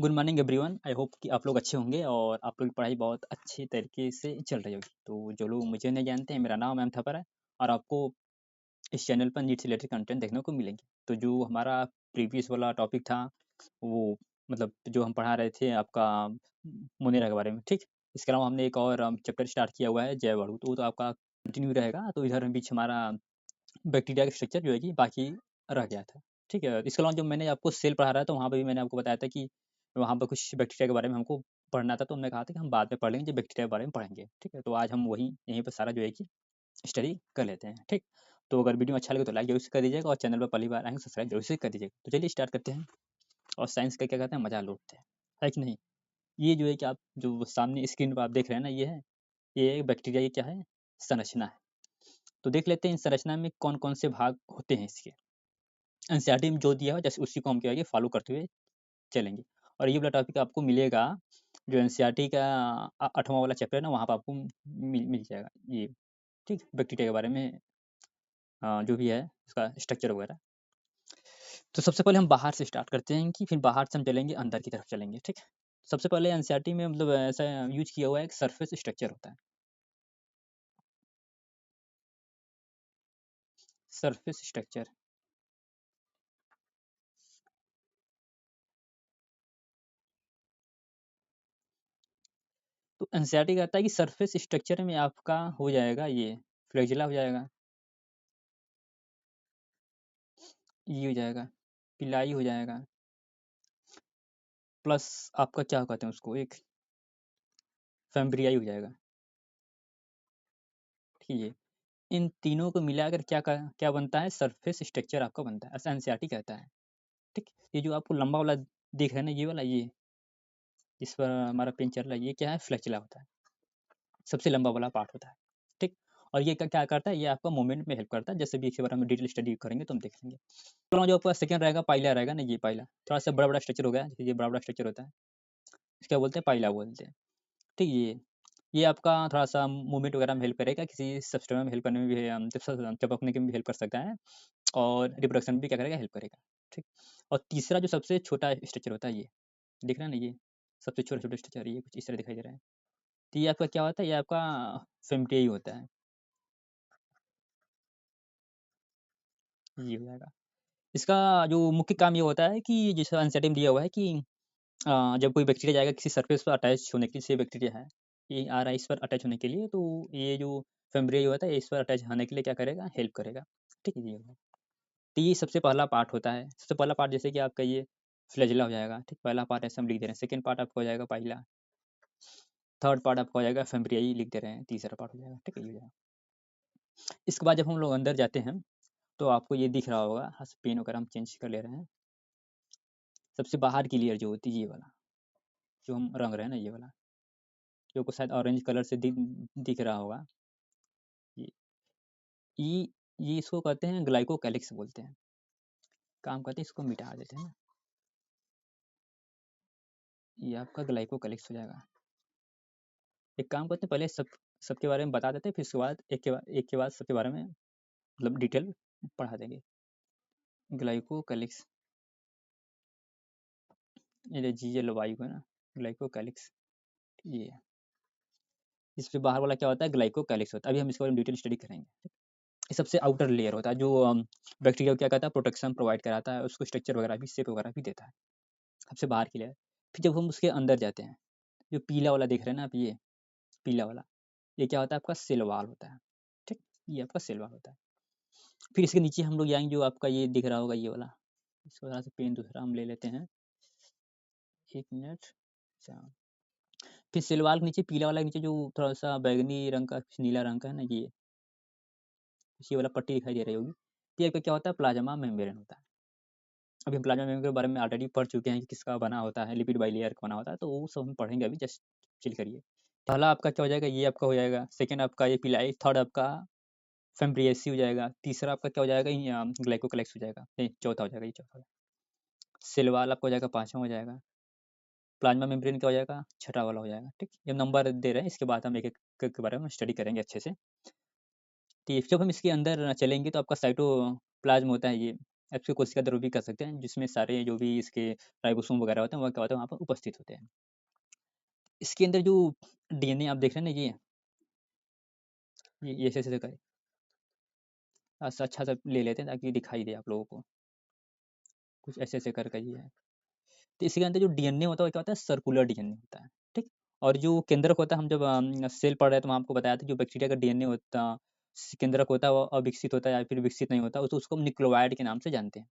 Good morning everyone. I hope कि आप लोग अच्छे होंगे और आप लोग की पढ़ाई बहुत अच्छी तरीके से चल रही होगी। तो जो लोग मुझे नहीं जानते हैं, मेरा नाम एम थपर है और आपको इस चैनल पर नीट से रिलेटेड कंटेंट देखने को मिलेंगे। तो जो हमारा प्रीवियस वाला टॉपिक था, वो मतलब जो हम पढ़ा रहे थे आपका मुनेरा के बारे में, ठीक। इसके अलावा हमने एक और चैप्टर स्टार्ट किया हुआ है जैवाणु, तो वो तो आपका कंटिन्यू रहेगा। तो इधर बीच हमारा बैक्टीरिया का स्ट्रक्चर जो है कि बाकी रह गया था, ठीक है। इसके अलावा जब मैंने आपको सेल पढ़ा रहा था, वहाँ पे भी मैंने आपको बताया था कि वहाँ पर कुछ बैक्टीरिया के बारे में हमको पढ़ना था। तो हमने कहा था कि हम बाद में पढ़ लेंगे, जब बैक्टीरिया के बारे में पढ़ेंगे, ठीक है। तो आज हम वही यहीं पर सारा जो है कि स्टडी कर लेते हैं, ठीक। तो अगर वीडियो अच्छा लगे तो लाइक जरूर से कर दीजिएगा और चैनल पर पहली बार आएंगे सब्सक्राइब जरूर से कर दीजिएगा। तो चलिए स्टार्ट करते हैं और साइंस का क्या कहते हैं मजा लूटते हैं, है कि नहीं। ये जो है कि आप जो सामने स्क्रीन पर आप देख रहे हैं ना, ये बैक्टीरिया, ये क्या है, संरचना है। तो देख लेते हैं इन संरचना में कौन कौन से भाग होते हैं इसके। एनसीईआरटी में जो दिया है जैसे उसी को हम क्या है फॉलो करते हुए चलेंगे। और ये वाला टॉपिक आपको मिलेगा जो एनसीईआरटी का 8वां वाला चैप्टर है ना, वहाँ पर आपको मिल जाएगा ये, ठीक। बैक्टीरिया के बारे में जो भी है उसका स्ट्रक्चर वगैरह। तो सबसे पहले हम बाहर से स्टार्ट करते हैं कि फिर बाहर से हम चलेंगे अंदर की तरफ चलेंगे, ठीक। सबसे पहले एनसीईआरटी में मतलब ऐसा यूज किया हुआ है, एक सरफेस स्ट्रक्चर होता है, सरफेस स्ट्रक्चर। तो एनसीईआरटी कहता है कि सरफेस स्ट्रक्चर में आपका हो जाएगा ये फ्लैगेला हो जाएगा, ये हो जाएगा, पिलाई हो जाएगा, प्लस आपका क्या कहते हैं उसको, एक फैम्ब्रियाई हो जाएगा, ठीक है। इन तीनों को मिलाकर क्या बनता है, सरफेस स्ट्रक्चर आपका बनता है, ऐसा एनसीईआरटी कहता है, ठीक। ये जो आपको लंबा वाला दिख रहा है ना, ये वाला, ये इस पर हमारा पेन चल रहा है, ये क्या है, फ्लैचेला होता है, सबसे लंबा वाला पार्ट होता है, ठीक। और ये क्या करता है, ये आपका मूवमेंट में हेल्प करता है। जैसे भी इसके बारे में डिटेल स्टडी करेंगे तो हम देख लेंगे। तो जो आपका सेकंड रहेगा, पाइला रहेगा ना, ये पाइला थोड़ा सा बड़ा बड़ा स्ट्रक्चर हो गया, ये बड़ा बड़ा स्ट्रक्चर होता है, इसका बोलते हैं पाइला बोलते हैं, ठीक। ये आपका थोड़ा-सा मूवमेंट वगैरह में हेल्प करेगा, किसी सब्सटेंस में हेल्प करने में भी चिपकने में भी हेल्प कर सकता है और रिप्रोडक्शन में भी क्या करेगा, हेल्प करेगा, ठीक। और तीसरा जो सबसे छोटा स्ट्रक्चर होता है, ये दिख रहा है ना, ये सबसे छोटा-छोटा स्ट्रक्चर, ये कुछ इस तरह दिखाई दे रहा है। तो ये आपका क्या होता है, ये आपका फेम्ब्रियाई होता है, ये हो जाएगा। इसका जो मुख्य काम ये होता है कि जैसे एंजाइम में दिया हुआ है कि जब कोई बैक्टीरिया जाएगा किसी सरफेस पर अटैच होने के लिए, जैसे बैक्टीरिया है, ये आ रहा है इस पर अटैच होने के लिए, तो ये जो फेम्ब्रिया जो होता है, ये इस पर अटैच होने के लिए क्या करेगा, हेल्प करेगा, ठीक है जी। तो ये सबसे पहला पार्ट होता है। सबसे पहला पार्ट जैसे कि आपका ये फ्लैजेला हो जाएगा, ठीक। पहला पार्ट ऐसे हम लिख दे रहे हैं, सेकंड पार्ट आपका हो जाएगा पाइला, थर्ड पार्ट आपका हो जाएगा फेम्ब्रियाई लिख दे रहे हैं, तीसरा पार्ट हो जाएगा, ठीक है, ये हो जाएगा। इसके बाद जब हम लोग अंदर जाते हैं तो आपको ये दिख रहा होगा, पेन वगैरह हम चेंज कर ले रहे हैं। सबसे बाहर की लेयर जो होती है ये वाला, जो हम रंग रहे हैं ना, ये वाला जो को शायद ऑरेंज कलर से दिख रहा होगा, ये ये ये इसको कहते हैं ग्लाइकोकैलिक्स बोलते हैं। काम करते हैं इसको मिटा देते हैं ना, ये आपका ग्लाइकोकैलिक्स हो जाएगा। एक काम करते हैं, पहले सबके बारे में बता देते हैं, फिर उसके बाद एक के बाद सबके बारे में मतलब डिटेल पढ़ा देंगे। ग्लाइकोकैलिक्स, ये GLY है ना, ग्लाइकोकैलिक्स, ये इस पे बाहर वाला क्या होता है, ग्लाइकोकैलिक्स होता है। अभी हम इसके बारे में डिटेल स्टडी करेंगे। ये सबसे आउटर लेयर होता है जो बैक्टीरिया को क्या कहता है, प्रोटेक्शन प्रोवाइड कराता है, उसको स्ट्रक्चर वगैरह भी, शेप वगैरह भी देता है, सबसे बाहर की लेयर। फिर जब हम उसके अंदर जाते हैं, जो पीला वाला देख रहे हैं ना आप, ये पीला वाला, ये क्या होता है, आपका सेल वॉल होता है, ठीक। ये आपका सेल वॉल होता है। फिर इसके नीचे हम लोग जाएंगे, जो आपका ये दिख रहा होगा, ये वाला, इसको थोड़ा सा पेन दूसरा हम ले लेते हैं, एक मिनट। अच्छा, फिर सेल वॉल के नीचे पीला वाला के नीचे जो थोड़ा सा बैगनी रंग का, नीला रंग का है ना, ये वाला पट्टी दिखाई दे रही होगी, ये आपका क्या होता है, प्लाज्मा मेम्ब्रेन होता है। अभी हम प्लाज्मा मेम्ब्रेन के बारे में ऑलरेडी पढ़ चुके हैं कि किसका बना होता है, लिपिड बाइलेयर का बना होता है, तो वो सब हम पढ़ेंगे अभी, जस्ट चिल करिए। पहला आपका क्या हो जाएगा, ये आपका हो जाएगा, सेकंड आपका ये पिलाई, थर्ड आपका फेम्ब्रियसी हो जाएगा, तीसरा आपका क्या हो जाएगा, ग्लाइकोकैलिक्स हो जाएगा, नहीं चौथा हो जाएगा, ये चौथा हो जाएगा। सेल वॉल आपका हो जाएगा, पांचवा हो जाएगा। प्लाज्मा मेम्ब्रेन क्या हो जाएगा, छठा वाला हो जाएगा, ठीक। ये नंबर दे रहे हैं, इसके बाद हम एक एक के बारे में स्टडी करेंगे अच्छे से। ठीक, जब हम इसके अंदर चलेंगे तो आपका साइटोप्लाज्म होता है, ये एप्स की कोशिका द्रव्य भी कह सकते हैं, जिसमें सारे जो भी इसके राइबोसोम वगैरह होते हैं, वह क्या होता है वहाँ पर उपस्थित होते हैं। इसके अंदर जो डीएनए आप देख रहे हैं ना, ये ऐसे-ऐसे कर अच्छा सा ले लेते हैं ताकि दिखाई दे आप लोगों को। कुछ ऐसे-ऐसे करके ये है। तो इसके अंदर जो डीएनए होता है वो क्या होता है, सर्कुलर डीएनए होता है, ठीक? और जो केंद्रक होता है, हम जब सेल पढ़ रहे थे, तो मैं आपको बताया था जो बैक्टीरिया का डीएनए होता केंद्रक होता है, वो अविकसित होता है या फिर विकसित नहीं होता, तो उसको हम न्यूक्लियोइड के नाम से जानते हैं।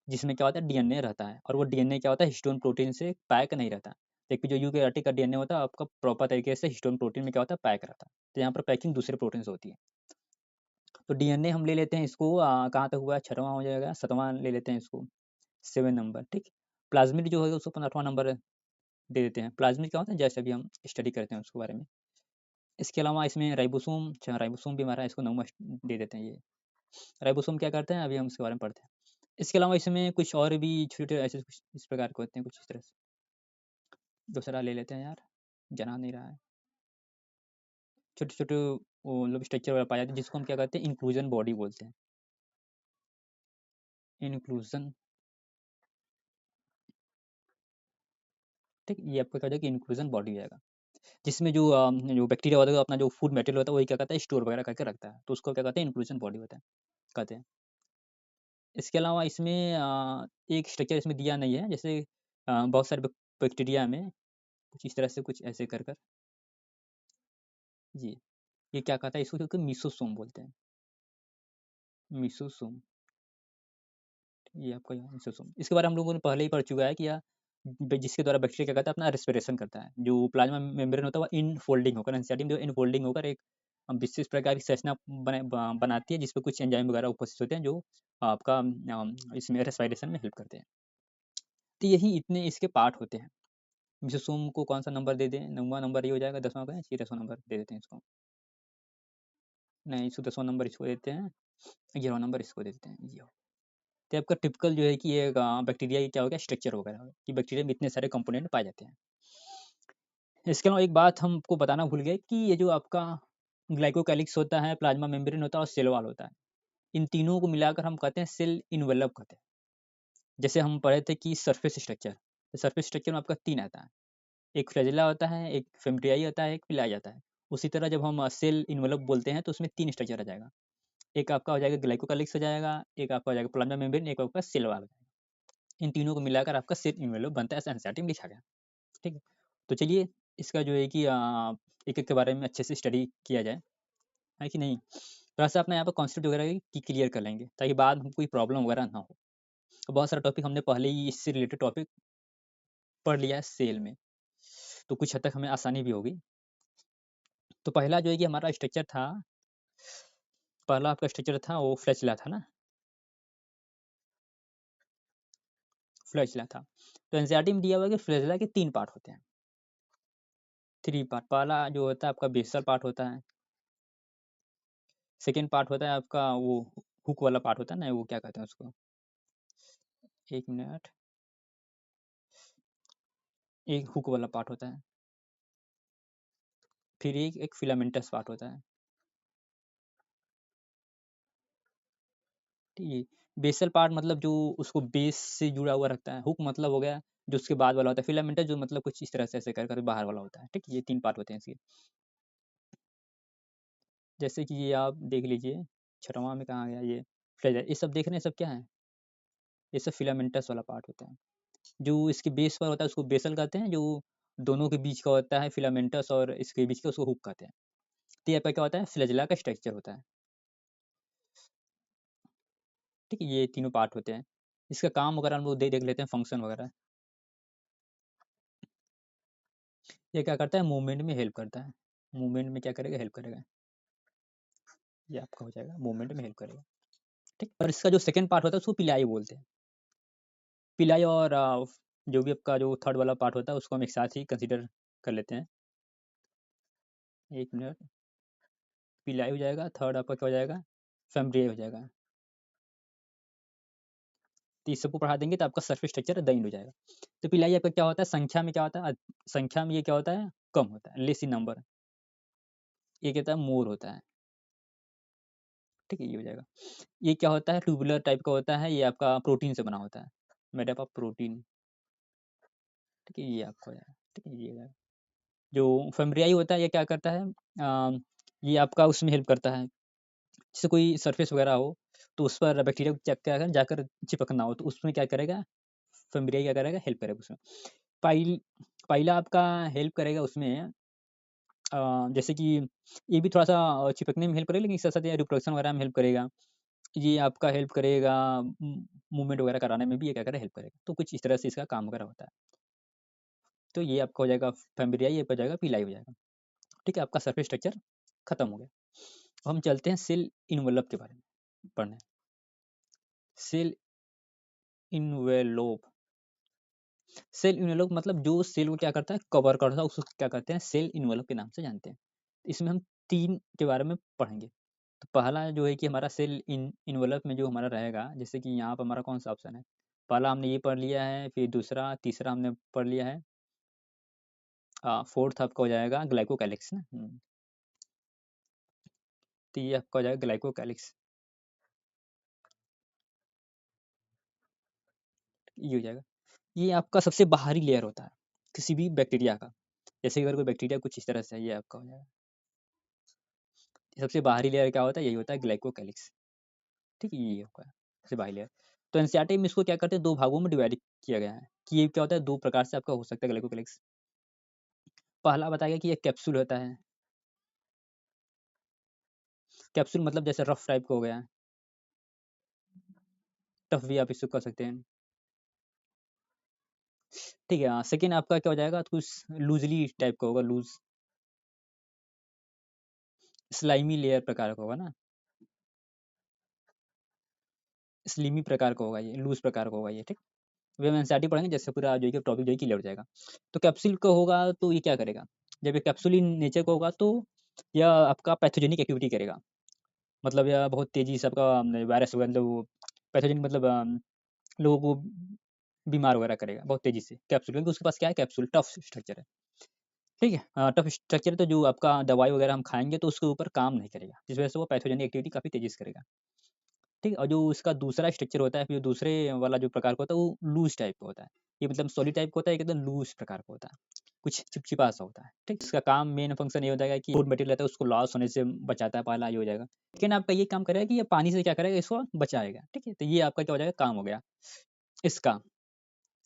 जिसमें क्या होता है, डीएनए रहता है, और वो डीएनए क्या होता है, हिस्टोन प्रोटीन से पैक नहीं रहता। जबकि जो यूकेरियोटिक का डीएनए होता है, आपका प्रॉपर तरीके से हिस्टोन प्रोटीन में क्या होता है, पैक रहता है। तो यहाँ पर पैकिंग दूसरे प्रोटीन से होती है। तो डीएनए हम ले लेते हैं इसको, कहाँ तक हुआ, 6वां हो जाएगा, 7वां ले लेते हैं इसको, 7 नंबर, ठीक। प्लाज्मिड जो है उसको 15वां नंबर दे देते हैं। प्लाज्मिड क्या होता है, जैसे अभी हम स्टडी करते हैं उसके बारे में। इसके अलावा इसमें राइबोसोम, अच्छा राइबोसोम भी हमारा, इसको 9वां दे देते हैं ये। राइबोसोम क्या करते हैं, अभी हम उसके बारे में पढ़ते हैं। इसके अलावा इसमें कुछ और भी छोटे ऐसे कुछ इस प्रकार के होते हैं, कुछ इस तरह से। दूसरा ले लेते हैं यार, जना नहीं रहा है। छोटे-छोटे वो मतलब स्ट्रक्चर वगैरह पाए जाते हैं, जिसको हम क्या कहते हैं, इंक्लूजन बॉडी बोलते हैं। इंक्लूजन, ठीक, ये आपका क्या हो जाएगा, इंक्लूजन बॉडी हो जाएगा। जिसमें जो बैक्टीरिया होता है, वो अपना जो फूड मटेरियल होता है, वही क्या कहता है, स्टोर वगैरह करके रखता है। तो उसको क्या कहते हैं, इंक्लूजन बॉडी होता है, कहते हैं। इसके अलावा इसमें एक स्ट्रक्चर इसमें दिया नहीं है, जैसे बहुत सारे बैक्टीरिया में कुछ इस तरह से, कुछ ऐसे कर कर, जी, ये क्या कहता है, इसको क्योंकि मीसोसोम बोलते हैं, मीसोसोम। ये आपका यहाँ मीसोसोम, इसके बारे में हम लोगों ने पहले ही पढ़ चुका है कि जिसके द्वारा बैक्टीरिया क्या करता है, अपना रेस्पिरेशन करता है। जो प्लाज्मा मेम्ब्रेन होता है, वह इन फोल्डिंग होकर, एंजाइम जो इन फोल्डिंग होकर एक विशेष प्रकार की संरचना बनाती है, जिसपे कुछ एंजाइम वगैरह उपस्थित होते हैं, जो आपका इसमें रेस्पिरेशन में हेल्प करते हैं। तो यही इतने इसके पार्ट होते हैं। मीसोसोम को कौन सा नंबर दे दें, 9वां नंबर ये हो जाएगा, 10वां का, 10वां नंबर दे देते हैं इसको। नहीं, इसको 10वां नंबर इसको देते हैं, 11वां नंबर इसको दे देते हैं, ये हो। तो आपका टिपिकल जो है कि ये बैक्टीरिया की क्या हो गया, स्ट्रक्चर वगैरह हो गया, कि बैक्टीरिया में इतने सारे कंपोनेंट पाए जाते हैं। इसके अलावा एक बात हमको बताना भूल गए कि ये जो आपका ग्लाइकोकैलिक्स होता है, प्लाज्मा मेम्ब्रेन होता है और सेल वॉल होता है, इन तीनों को मिलाकर हम कहते हैं सेल इन्वेलप कहते हैं। जैसे हम पढ़े थे कि सरफेस स्ट्रक्चर, तो सरफेस स्ट्रक्चर में आपका 3 आता है, एक फ्लैजेला होता है, एक फेम्ब्रियाई होता है, एक पिलाई आता है। उसी तरह जब हम सेल इन्वेलप बोलते हैं, तो उसमें 3 स्ट्रक्चर आ जाएगा। एक आपका हो जाएगा ग्लाइकोकैलिक्स हो जाएगा, एक आपका हो जाएगा प्लाज्मा मेम्ब्रेन, एक आपका सेल वॉल। इन तीनों को मिलाकर आपका सेल इन्वेलप बनता है, ऐसा एनसीईआरटी में लिखा गया, ठीक है। तो चलिए, इसका जो है कि एक-एक के बारे में अच्छे से स्टडी किया जाए, है कि नहीं? थोड़ा-सा अपना यहाँ पे कॉन्सेप्ट वगैरह की क्लियर कर लेंगे, ताकि बाद में कोई प्रॉब्लम वगैरह ना हो। तो बहुत सारा टॉपिक हमने पहले ही इससे रिलेटेड टॉपिक पढ़ लिया है सेल में, तो कुछ हद तक हमें आसानी भी होगी। तो पहला जो है कि हमारा स्ट्रक्चर था, पहला आपका स्ट्रक्चर था वो फ्लैचेला था ना? फ्लैचेला था। तो एनसीईआरटी में दिया हुआ है कि फ्लैचेला के 3 पार्ट होते हैं, 3 पार्ट। पहला जो होता है आपका बेसल पार्ट होता है, सेकंड पार्ट होता है आपका वो हुक वाला पार्ट होता है ना, वो क्या कहते हैं उसको? 1 मिनट, एक हुक वाला पार्ट होता है, फिर एक फिलामेंटस पार्ट होता है, ठीक है। बेसल पार्ट मतलब जो उसको बेस से जुड़ा हुआ रखता है, हुक मतलब हो गया जो उसके बाद वाला होता है, फिलामेंटस जो मतलब कुछ इस तरह से ऐसे कर बाहर वाला होता है, ठीक। ये 3 पार्ट होते हैं इसके। जैसे कि ये आप देख लीजिए, 6वां में कहाँ गया ये फ्लेजर, ये सब देख रहे हैं, सब क्या है? ये सब फिलामेंटस वाला पार्ट होता है। जो इसके बेस पर होता है उसको बेसल कहते हैं, जो दोनों के बीच का होता है फिलामेंटस और इसके बीच का, उसको हुक कहते हैं। तो ये आपका क्या होता है, फ्लैजेला का स्ट्रक्चर होता है, ठीक है। ये तीनों पार्ट होते हैं। इसका काम वगैरह हम लोग देख लेते हैं, फंक्शन वगैरह। ये क्या करता है, मूवमेंट में हेल्प करता है। मूवमेंट में क्या करेगा, हेल्प करेगा। ये आपका हो जाएगा, मूवमेंट में हेल्प करेगा, ठीक। और इसका जो सेकंड पार्ट होता है उसको पिलाई बोलते हैं। पिलाई और जो भी आपका जो थर्ड वाला पार्ट होता है उसको हम एक साथ ही कंसीडर कर लेते हैं। 1 मिनट, पिलाई हो जाएगा, थर्ड आपका क्या हो जाएगा, फेम्ब्रिया हो जाएगा। तो इस सबको बढ़ा देंगे तो आपका सरफेस स्ट्रक्चर द एंड हो जाएगा। तो पिलाई आपका क्या होता है, संख्या में क्या होता है, संख्या में ये क्या होता है, कम होता है, लेस इन नंबर। ये कहता है मोर होता है, ठीक है, ये हो जाएगा। ये क्या होता है, ट्यूबुलर टाइप का होता है, ये आपका प्रोटीन से बना होता है, मेड अप ऑफ प्रोटीन। ठीक है, ये आपका हो जाएगा। ठीक है, ये हो जाएगा। जो फैमिलियाई होता है, ये क्या करता है, ये आपका उसमें हेल्प करता है, जैसे कोई सरफेस वगैरह हो, तो उस पर बैक्टीरिया को क्या क्या जाकर चिपकना हो, तो उसमें क्या करेगा, फैमिलियाई क्या करेगा, हेल्प करेगा उसमें। पाइल पाइला आपका हेल्प करेगा उसमें, जैसे कि ये भी थोड़ा-सा चिपकने में हेल्प करेगा, लेकिन इसके साथ-साथ ये रिप्रोडक्शन वगैरह में हेल्प करेगा। ये आपका हेल्प करेगा, मूवमेंट वगैरह कराने में भी ये क्या करेगा, हेल्प करेगा। तो कुछ इस तरह से इसका काम वगैरह होता है। तो ये आपका हो जाएगा फैमिलियाई, ये हो जाएगा पिलाई हो जाएगा। ठीक है, आपका सरफेस स्ट्रक्चर खत्म हो गया। अब हम चलते हैं सेल इन्वेलप के बारे में पढ़ने। सेल इन्वेलप, सेल इन्वेलप मतलब जो सेल को क्या करता है, कवर करता है, उसको क्या कहते हैं, सेल इन्वेलप के नाम से जानते हैं। इसमें हम 3 के बारे में पढ़ेंगे। तो पहला जो है कि हमारा सेल इन्वेलप में जो हमारा रहेगा, जैसे कि यहाँ पर हमारा कौन-सा ऑप्शन है? पहला हमने ये पढ़ लिया है, फिर दूसरा, तीसरा हमने पढ़ लिया है। फोर्थ आपका हो जाएगा ग्लाइकोकैलिक्स ना। तो ये आपका हो जाएगा ग्लाइकोकैलिक्स, ये हो जाएगा। ये आपका सबसे बाहरी लेयर होता है, किसी भी बैक्टीरिया का। जैसे अगर कोई बैक्टीरिया कुछ इस तरह से है, ये आपका हो जाएगा। सबसे बाहरी लेयर क्या होता है, यही होता है ग्लाइकोकैलिक्स। ठीक है, ये होगा सबसे बाहरी लेयर। तो एनसीईआरटी में इसको क्या करते हैं, 2 भागों में डिवाइड किया गया है, कि ये क्या होता है, 2 प्रकार से आपका हो सकता है ग्लाइकोकैलिक्स। पहला बताया गया कि एक कैप्सूल होता है, कैप्सूल मतलब जैसे रफ टाइप का हो गया, टफ भी आप इसको कह सकते हैं। ठीक है, सेकंड आपका क्या हो जाएगा, कुछ लूज़ली टाइप का होगा, लूज़ स्लाइमी लेयर प्रकार का होगा ना, स्लिमी प्रकार का होगा ये, लूज़ प्रकार का होगा ये, ठीक। वे हम एनसीईआरटी पढ़ेंगे, जैसे पूरा जो है कि टॉपिक जो है क्लियर हो जाएगा। तो कैप्सूल का होगा तो ये क्या करेगा, जब ये कैप्सूल इन नेचर का होगा तो यह आपका पैथोजेनिक एक्टिविटी करेगा। मतलब यह बहुत तेज़ी से आपका वायरस वगैरह मतलब पैथोजेनिक मतलब लोगों को बीमार वगैरह करेगा बहुत तेज़ी से कैप्सूल, क्योंकि उसके पास क्या है, कैप्सूल टफ स्ट्रक्चर है। ठीक है, टफ स्ट्रक्चर है, तो जो आपका दवाई वगैरह हम खाएँगे तो उसके ऊपर काम नहीं करेगा, जिस वजह से वो पैथोजेनिक एक्टिविटी काफ़ी तेज़ी से करेगा। ठीक है, और जो उसका दूसरा स्ट्रक्चर होता है, फिर दूसरे वाला जो प्रकार का होता है, वो लूज़ टाइप का होता है। ये मतलब सॉलिड टाइप का होता है, एक एकदम लूज़ प्रकार का होता है, कुछ चिपचिपा सा होता है। ठीक, इसका काम मेन फंक्शन ये होता है कि फूड मटेरियल रहता है उसको लॉस होने से बचाता है, पहला ये हो जाएगा। लेकिन आपका ये काम करेगा कि ये पानी से क्या करेगा, इसको बचाएगा। ठीक है, तो ये आपका क्या हो जाएगा, काम हो गया इसका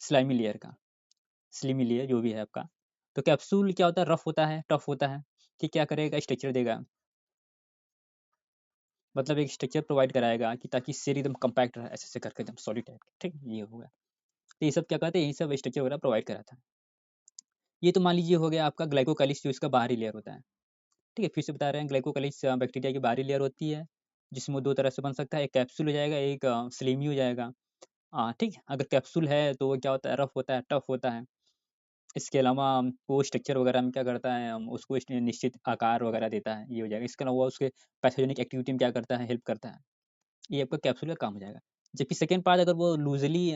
स्लाइमी लेयर का, स्लिमी लेयर जो भी है आपका। तो कैप्सूल क्या होता है, रफ होता है, टफ होता है, कि क्या करेगा, स्ट्रक्चर देगा, मतलब एक स्ट्रक्चर प्रोवाइड कराएगा कि ताकि सेल एकदम कॉम्पैक्ट रहे, ऐसे-ऐसे करके एकदम सॉलिड टाइप का, ठीक? ये हो गया। तो ये सब क्या कहते हैं, यही सब स्ट्रक्चर वगैरह प्रोवाइड कराता है। ये तो मान लीजिए हो गया आपका ग्लाइकोकाइलिस जो इसका बाहरी लेयर होता है, ठीक है? फिर से बता रहे हैं, ग्लाइकोकाइलिस बैक्टीरिया की बाहरी लेयर होती है, जिसमें वो 2 तरह से बन सकता है, एक कैप्सूल हो जाएगा, एक स्लिमी हो जाएगा। ठीक है? अगर कैप्सूल है तो वो क्या होता है, रफ होता है, टफ होता है। इसके अलावा वो स्ट्रक्चर वगैरह में क्या करता है, उसको निश्चित आकार वगैरह देता है, ये हो जाएगा। इसके अलावा उसके पैथोजेनिक एक्टिविटी में क्या करता है, हेल्प करता है। ये आपका कैप्सूल का काम हो जाएगा। जबकि सेकंड पार्ट अगर वो लूज़ली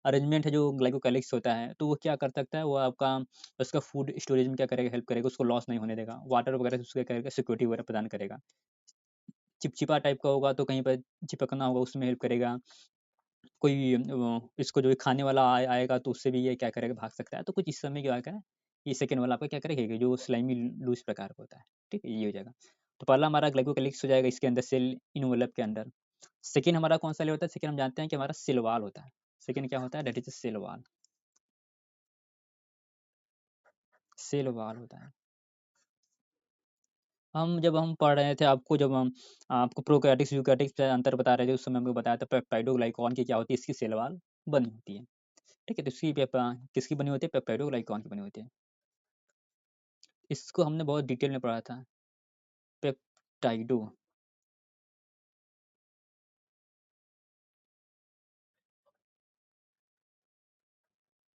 अरेंजमेंट है जो ग्लाइकोकाइलिक्स होता है, तो वो क्या कर सकता है, वो आपका उसका फूड स्टोरेज में क्या करेगा, हेल्प करेगा, उसको लॉस नहीं होने देगा। वाटर वगैरह से उसका क्या करेगा, सिक्योरिटी वगैरह प्रदान करेगा। चिपचिपा टाइप का होगा तो कहीं पर चिपकना होगा, उसमें हेल्प करेगा। कोई इसको जो है खाने वाला आएगा तो उससे भी ये क्या करेगा, भाग सकता है। तो कुछ इस समय क्या होगा, ये सेकंड वाला आपका क्या करेगा, जो स्लाइमी लूज़ प्रकार का होता है। ठीक है? ये हो जाएगा। तो पहला हमारा ग्लाइकोकाइलिक्स हो जाएगा इसके अंदर सेल इन्वेलप के अंदर। सेकंड हमारा कौन-सा लेयर होता है? सेकंड हम जानते हैं कि हमारा सेल वॉल होता है। सेकंड क्या होता है? That is a cell wall, cell wall होता है। जब हम पढ़ रहे थे आपको जब हम आपको प्रोकार्योटिक्स, यूकार्योटिक्स में अंतर बता रहे थे, उस समय हमको बताया था पेप्टाइडोग्लाइकॉन की क्या होती है, इसकी सेल वॉल बनी होती है। ठीक है? तो इसकी किसकी बनी होती है? पेप्टाइडोग्लाइकॉन की बनी होती है। इसको हमने बहुत डिटेल में पढ़ा था। पेप्टाइडो,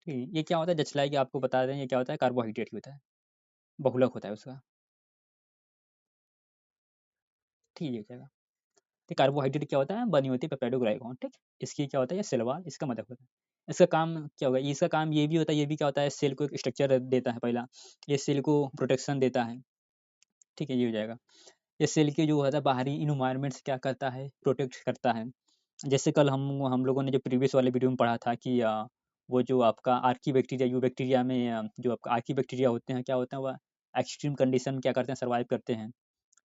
ठीक है? ये क्या होता है? जस्ट लाइक आपको बता दें, ये क्या होता है? कार्बोहाइड्रेट ही होता है, बहुलक होता है उसका। ठीक है, चलेगा। तो कार्बोहाइड्रेट क्या होता है, बनी होती है पेप्टाइडोग्लाइकॉन, ठीक। इसकी क्या होता है, ये सेल वॉल इसका मतलब होता है। इसका काम क्या होगा, इसका काम ये भी होता है, ये भी क्या होता है, सेल को एक स्ट्रक्चर देता है पहला, ये सेल को प्रोटेक्शन देता है। ठीक है, ये हो जाएगा। ये सेल के जो होता है बाहरी इन्वायरमेंट से क्या करता है, प्रोटेक्ट करता है। जैसे कल हम लोगों ने जो प्रीवियस वाले वीडियो में पढ़ा था कि वो जो आपका आर्की बैक्टीरिया, यू बैक्टीरिया में जो आपका आर्की बैक्टीरिया होते हैं, क्या होते हैं, वह एक्सट्रीम कंडीशन में क्या करते हैं, सर्वाइव करते हैं।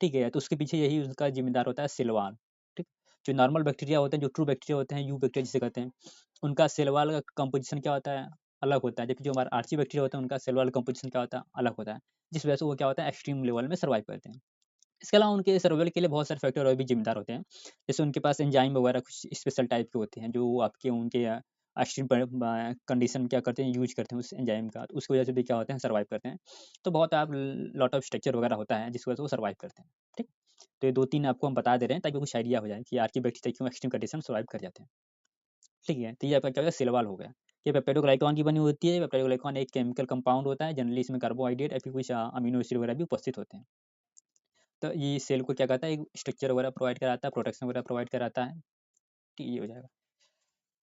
ठीक है? तो उसके पीछे यही उसका ज़िम्मेदार होता है सेल वॉल, ठीक? जो नॉर्मल बैक्टीरिया होते हैं, जो ट्रू बैक्टीरिया होते हैं, यू बैक्टीरिया जिसे कहते हैं, उनका सेल वॉल का कंपोज़िशन क्या होता है, अलग होता है। जबकि जो हमारा आर्ची बैक्टीरिया होता है, उनका सेल वॉल कंपोज़िशन क्या होता है, अलग होता है। जिस वजह से वो क्या होता है, एक्सट्रीम लेवल में सर्वाइव करते हैं। इसके अलावा उनके सर्वाइवल के लिए बहुत सारे फैक्टर और भी ज़िम्मेदार होते हैं। जैसे उनके पास एंजाइम वगैरह कुछ स्पेशल टाइप के होते हैं, जो आपके उनके एक्सट्रीम कंडीशन क्या करते हैं, यूज़ करते हैं उस एंजाइम का, तो उसकी वजह से भी क्या होते हैं, सर्वाइव करते हैं। तो बहुत आप लॉट ऑफ स्ट्रक्चर वगैरह होता है, जिसकी वजह से वो सर्वाइव करते हैं। ठीक? तो ये 2-3 आपको हम बता दे रहे हैं ताकि कुछ आइडिया हो जाए कि आर्की बैक्टीरिया क्यों एक्सट्रीम कंडीशन में सर्वाइव कर जाते हैं। ठीक है? तो ये आपका क्या हो गया, सेल वॉल हो गया। ये पेप्टाइडोग्लाइकान की बनी होती है। पेप्टाइडोग्लाइकान एक केमिकल कंपाउंड होता है, जनरली इसमें कार्बोहाइड्रेट या फिर कुछ अमीनो एसिड वगैरह भी उपस्थित होते हैं। तो ये सेल को क्या कहता है, एक स्ट्रक्चर वगैरह प्रोवाइड कराता है, प्रोटेक्शन वगैरह प्रोवाइड कराता है। तो ये हो जाएगा।